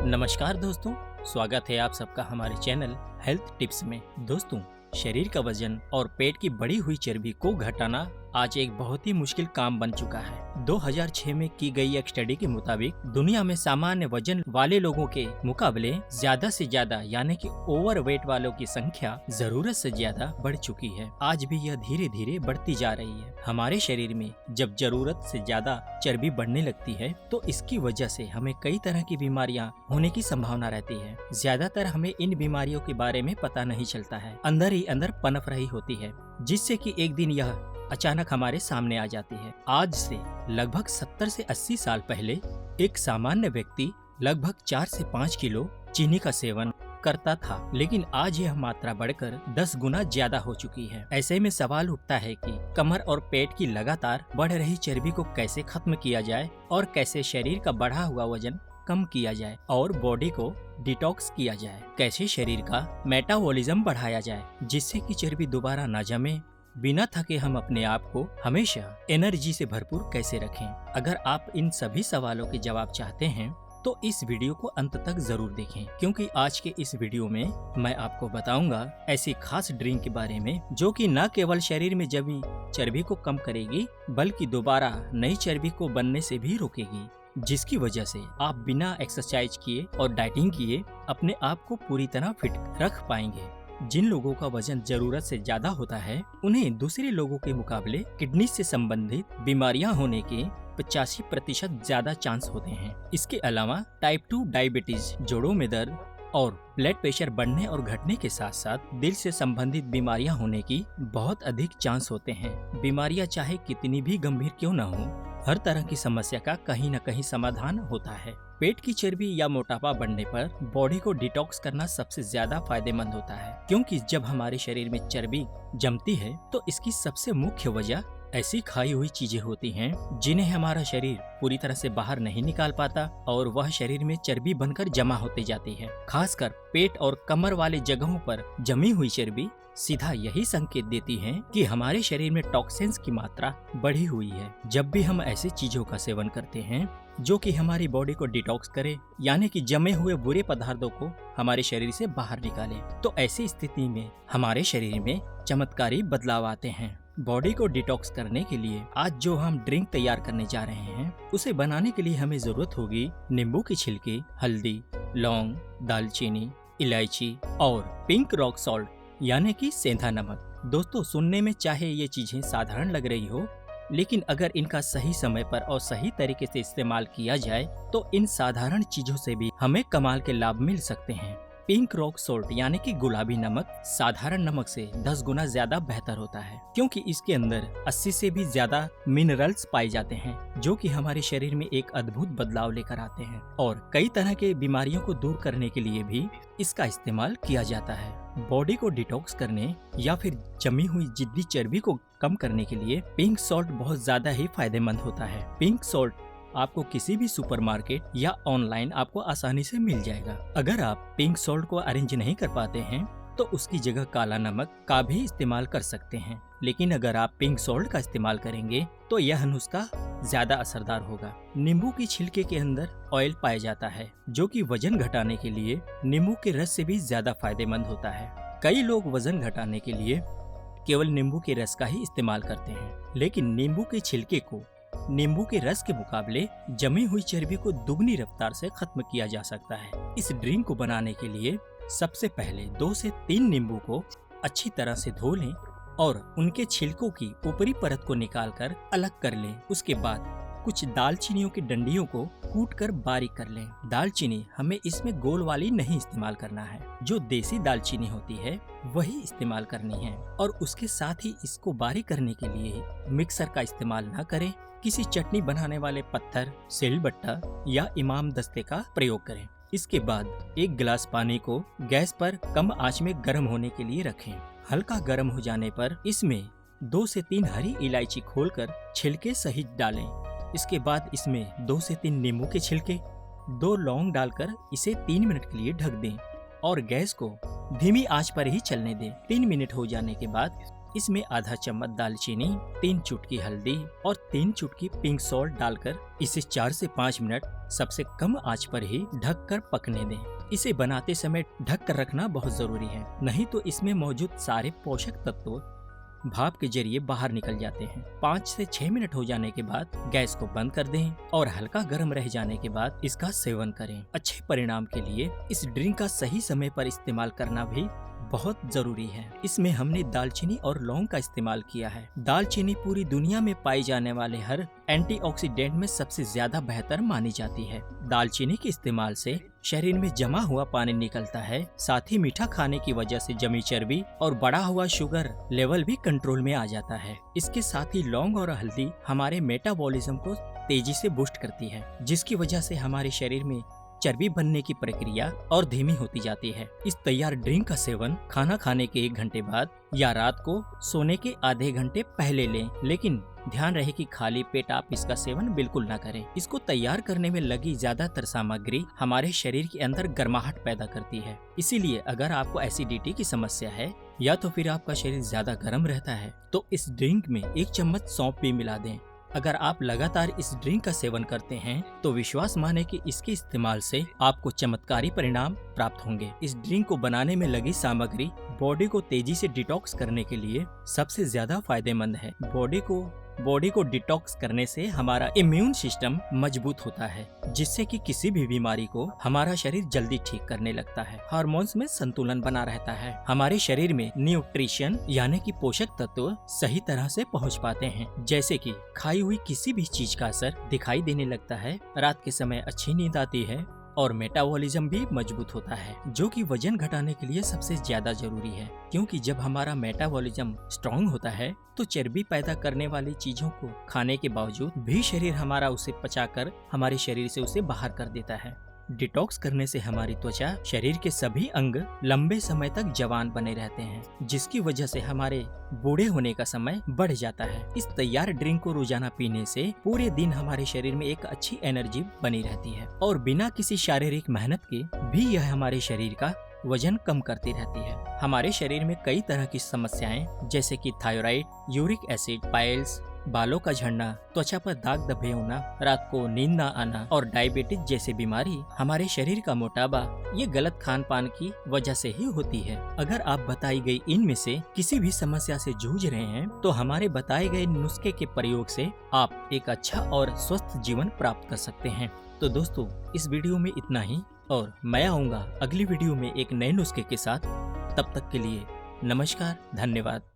नमस्कार दोस्तों, स्वागत है आप सबका हमारे चैनल हेल्थ टिप्स में। दोस्तों, शरीर का वजन और पेट की बढ़ी हुई चर्बी को घटाना आज एक बहुत ही मुश्किल काम बन चुका है। 2006 में की गई एक स्टडी के मुताबिक दुनिया में सामान्य वजन वाले लोगों के मुकाबले ज्यादा से ज्यादा यानी कि ओवरवेट वालों की संख्या जरूरत से ज्यादा बढ़ चुकी है। आज भी यह धीरे धीरे बढ़ती जा रही है। हमारे शरीर में जब जरूरत से ज्यादा चर्बी बढ़ने लगती है तो इसकी वजह से हमें कई तरह की बीमारियां होने की संभावना रहती है। ज्यादातर हमें इन बीमारियों के बारे में पता नहीं चलता है, अंदर ही अंदर पनप रही होती है, जिससे कि एक दिन यह अचानक हमारे सामने आ जाती है। आज से लगभग 70 से 80 साल पहले एक सामान्य व्यक्ति लगभग 4 से 5 किलो चीनी का सेवन करता था, लेकिन आज यह मात्रा बढ़कर 10 गुना ज्यादा हो चुकी है। ऐसे में सवाल उठता है कि कमर और पेट की लगातार बढ़ रही चर्बी को कैसे खत्म किया जाए और कैसे शरीर का बढ़ा हुआ वजन कम किया जाए और बॉडी को डिटॉक्स किया जाए। कैसे शरीर का मेटाबॉलिज्म बढ़ाया जाए जिससे कि चर्बी दोबारा न जमे। बिना थके हम अपने आप को हमेशा एनर्जी से भरपूर कैसे रखें। अगर आप इन सभी सवालों के जवाब चाहते हैं तो इस वीडियो को अंत तक जरूर देखें, क्योंकि आज के इस वीडियो में मैं आपको बताऊंगा ऐसी खास ड्रिंक के बारे में जो कि न केवल शरीर में जमी चर्बी को कम करेगी बल्कि दोबारा नई चर्बी को बनने से भी रोकेगी, जिसकी वजह से आप बिना एक्सरसाइज किए और डाइटिंग किए अपने आप को पूरी तरह फिट रख पाएंगे। जिन लोगों का वजन जरूरत से ज्यादा होता है उन्हें दूसरे लोगों के मुकाबले किडनी से संबंधित बीमारियां होने के 85% ज्यादा चांस होते हैं। इसके अलावा टाइप 2 डायबिटीज, जोड़ों में दर्द और ब्लड प्रेशर बढ़ने और घटने के साथ साथ दिल से संबंधित बीमारियां होने की बहुत अधिक चांस होते हैं। बीमारियां चाहे कितनी भी गंभीर क्यों न हो, हर तरह की समस्या का कहीं न कहीं समाधान होता है। पेट की चर्बी या मोटापा बढ़ने पर बॉडी को डिटॉक्स करना सबसे ज्यादा फायदेमंद होता है, क्योंकि जब हमारे शरीर में चर्बी जमती है तो इसकी सबसे मुख्य वजह ऐसी खाई हुई चीजें होती हैं जिन्हें हमारा शरीर पूरी तरह से बाहर नहीं निकाल पाता और वह शरीर में चर्बी बनकर जमा होती जाती है। खासकर पेट और कमर वाले जगहों पर जमी हुई चर्बी सीधा यही संकेत देती है कि हमारे शरीर में टॉक्सिन्स की मात्रा बढ़ी हुई है। जब भी हम ऐसी चीजों का सेवन करते हैं जो कि हमारी बॉडी को डिटॉक्स करे यानी कि जमे हुए बुरे पदार्थों को हमारे शरीर से बाहर निकाले, तो ऐसी स्थिति में हमारे शरीर में चमत्कारी बदलाव आते हैं। बॉडी को डिटॉक्स करने के लिए आज जो हम ड्रिंक तैयार करने जा रहे हैं उसे बनाने के लिए हमें जरूरत होगी नींबू की छिलके, हल्दी, लौंग, दालचीनी, इलायची और पिंक रॉक सॉल्ट यानी कि सेंधा नमक। दोस्तों, सुनने में चाहे ये चीजें साधारण लग रही हो, लेकिन अगर इनका सही समय पर और सही तरीके से इस्तेमाल किया जाए तो इन साधारण चीजों से भी हमें कमाल के लाभ मिल सकते हैं। पिंक रॉक सॉल्ट यानी कि गुलाबी नमक साधारण नमक से 10 गुना ज्यादा बेहतर होता है, क्योंकि इसके अंदर 80 से भी ज्यादा मिनरल्स पाए जाते हैं जो कि हमारे शरीर में एक अद्भुत बदलाव लेकर आते हैं और कई तरह के बीमारियों को दूर करने के लिए भी इसका इस्तेमाल किया जाता है। बॉडी को डिटॉक्स करने या फिर जमी हुई जिद्दी चर्बी को कम करने के लिए पिंक सॉल्ट बहुत ज्यादा ही फायदेमंद होता है। पिंक सॉल्ट आपको किसी भी सुपरमार्केट या ऑनलाइन आपको आसानी से मिल जाएगा। अगर आप पिंक सॉल्ट को अरेंज नहीं कर पाते हैं तो उसकी जगह काला नमक का भी इस्तेमाल कर सकते हैं, लेकिन अगर आप पिंक सॉल्ट का इस्तेमाल करेंगे तो यह नुस्खा ज्यादा असरदार होगा। नींबू की छिलके के अंदर ऑयल पाया जाता है जो कि वजन घटाने के लिए नींबू के रस से भी ज्यादा फायदेमंद होता है। कई लोग वजन घटाने के लिए केवल नींबू के रस का ही इस्तेमाल करते हैं, लेकिन नींबू के छिलके को नींबू के रस के मुकाबले जमी हुई चर्बी को दुगनी रफ्तार से खत्म किया जा सकता है। इस ड्रिंक को बनाने के लिए सबसे पहले 2 से 3 नींबू को अच्छी तरह से धो लें और उनके छिलकों की ऊपरी परत को निकालकर अलग कर लें। उसके बाद कुछ दालचीनियों की डंडियों को कूटकर बारीक कर लें। दालचीनी हमें इसमें गोल वाली नहीं इस्तेमाल करना है, जो देसी दालचीनी होती है वही इस्तेमाल करनी है। और उसके साथ ही इसको बारीक करने के लिए मिक्सर का इस्तेमाल न करें, किसी चटनी बनाने वाले पत्थर, सिलबट्टा या इमाम दस्ते का प्रयोग करें। इसके बाद 1 गिलास पानी को गैस पर कम आंच में गर्म होने के लिए रखें। हल्का गर्म हो जाने पर इसमें 2 से 3 हरी इलायची खोलकर छिलके सहित डालें। इसके बाद इसमें 2 से 3 नींबू के छिलके, 2 लौंग डालकर इसे 3 मिनट के लिए ढक दें और गैस को धीमी आंच पर ही चलने दें। 3 मिनट हो जाने के बाद इसमें आधा चम्मच दालचीनी, 3 चुटकी हल्दी और 3 चुटकी पिंक सॉल्ट डालकर इसे 4 से 5 मिनट सबसे कम आंच पर ही ढककर पकने दें। इसे बनाते समय ढक कर रखना बहुत जरूरी है, नहीं तो इसमें मौजूद सारे पोषक तत्व भाप के जरिए बाहर निकल जाते हैं। 5 से 6 मिनट हो जाने के बाद गैस को बंद कर दें और हल्का गर्म रह जाने के बाद इसका सेवन करें। अच्छे परिणाम के लिए इस ड्रिंक का सही समय पर इस्तेमाल करना भी बहुत जरूरी है। इसमें हमने दालचीनी और लौंग का इस्तेमाल किया है। दालचीनी पूरी दुनिया में पाई जाने वाले हर एंटीऑक्सीडेंट में सबसे ज्यादा बेहतर मानी जाती है। दालचीनी के इस्तेमाल से शरीर में जमा हुआ पानी निकलता है, साथ ही मीठा खाने की वजह से जमी चर्बी और बढ़ा हुआ शुगर लेवल भी कंट्रोल में आ जाता है। इसके साथ ही लौंग और हल्दी हमारे मेटाबॉलिज्म को तेजी से बूस्ट करती है, जिसकी वजह से हमारे शरीर में चर्बी बनने की प्रक्रिया और धीमी होती जाती है। इस तैयार ड्रिंक का सेवन खाना खाने के 1 घंटे बाद या रात को सोने के आधे घंटे पहले लें, लेकिन ध्यान रहे कि खाली पेट आप इसका सेवन बिल्कुल ना करें। इसको तैयार करने में लगी ज्यादातर सामग्री हमारे शरीर के अंदर गर्माहट पैदा करती है। इसीलिए अगर आपको एसिडिटी की समस्या है या तो फिर आपका शरीर ज्यादा गर्म रहता है तो इस ड्रिंक में 1 चम्मच सौंफ भी मिला दें। अगर आप लगातार इस ड्रिंक का सेवन करते हैं तो विश्वास माने कि इसके इस्तेमाल से आपको चमत्कारी परिणाम प्राप्त होंगे। इस ड्रिंक को बनाने में लगी सामग्री बॉडी को तेजी से डिटॉक्स करने के लिए सबसे ज्यादा फायदेमंद है। बॉडी को डिटॉक्स करने से हमारा इम्यून सिस्टम मजबूत होता है, जिससे कि किसी भी बीमारी को हमारा शरीर जल्दी ठीक करने लगता है। हार्मोन्स में संतुलन बना रहता है। हमारे शरीर में न्यूट्रिशन यानी कि पोषक तत्व सही तरह से पहुंच पाते हैं, जैसे कि खाई हुई किसी भी चीज का असर दिखाई देने लगता है, रात के समय अच्छी नींद आती है और मेटाबॉलिज्म भी मजबूत होता है, जो कि वजन घटाने के लिए सबसे ज्यादा जरूरी है। क्योंकि जब हमारा मेटाबॉलिज्म स्ट्रांग होता है तो चर्बी पैदा करने वाली चीजों को खाने के बावजूद भी शरीर हमारा उसे पचाकर हमारे शरीर से उसे बाहर कर देता है। डिटॉक्स करने से हमारी त्वचा, शरीर के सभी अंग लंबे समय तक जवान बने रहते हैं, जिसकी वजह से हमारे बूढ़े होने का समय बढ़ जाता है। इस तैयार ड्रिंक को रोजाना पीने से पूरे दिन हमारे शरीर में एक अच्छी एनर्जी बनी रहती है और बिना किसी शारीरिक मेहनत के भी यह हमारे शरीर का वजन कम करती रहती है। हमारे शरीर में कई तरह की समस्याएं जैसे कि थायराइड, यूरिक एसिड, पाइल्स, बालों का झड़ना, त्वचा पर दाग धब्बे होना, रात को नींद न आना और डायबिटीज जैसी बीमारी, हमारे शरीर का मोटापा, ये गलत खान पान की वजह से ही होती है। अगर आप बताई गई इनमें से किसी भी समस्या से जूझ रहे हैं तो हमारे बताए गए नुस्खे के प्रयोग से आप एक अच्छा और स्वस्थ जीवन प्राप्त कर सकते हैं। तो दोस्तों, इस वीडियो में इतना ही और मैं आऊंगा अगली वीडियो में एक नए नुस्खे के साथ। तब तक के लिए नमस्कार, धन्यवाद।